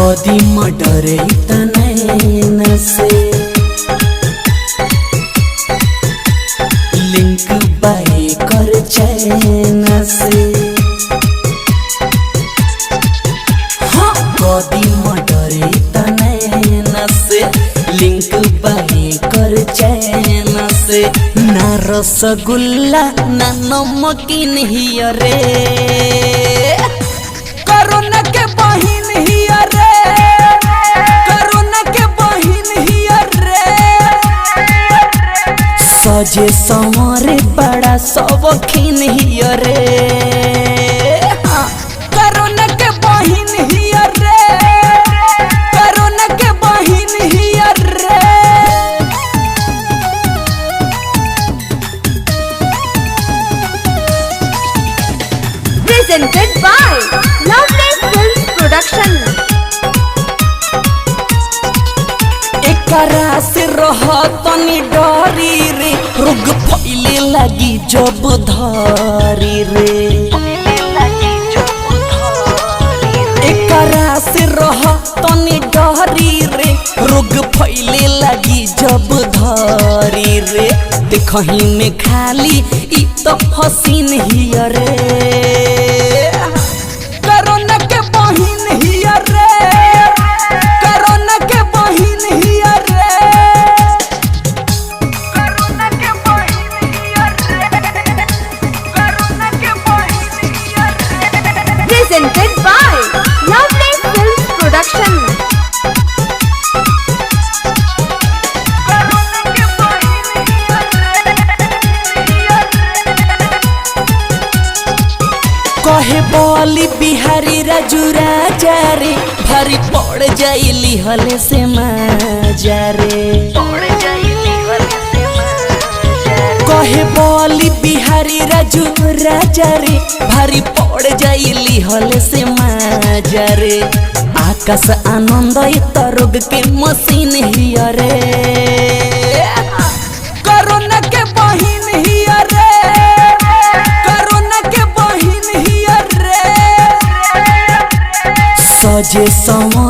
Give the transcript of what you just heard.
कदी मर्डर इतना से लिंक बाई कर चैन से। हाँ कदी मर्डर इतना से लिंक बाई कर चैन से। ना रसगुल्ला ना नमकीन हिया रे कोरोना के बहिन हिया रे कोरोना के बहिन हिया रे। सजे संवरे बड़ा शौकीन हिया रे कोरोना के बहिन हिया रे कोरोना के बहिन हिया रे। Presented by Lovely Films Production। एकरा से रहतनी डरी रे रोग फैले लगी जब धरी रे। एकरा से रहतनी डरी रे रोग फैले लगी जब धरी रे। देखही में खाली इ तो हसीन हिया रे कोरोना के बहिन हिया रे कोरोना के बहिन हिया रे कोरोना के बहिन हिया रे कोरोना के बहिन हिया रे। Presented by Lovely Films Production। कहे बोली बिहारी राजू राजा रे भारी पड़ जाइली हले से माजा रे। कहे बोली बिहारी राजू राजा रे भारी पड़ जाइली हले से माजा रे। आकाश आनंद तरोग के मशीन हिया रे कोरोना के बहिन हिया रे कोरोना के बहिन हिया रे। सजे संवर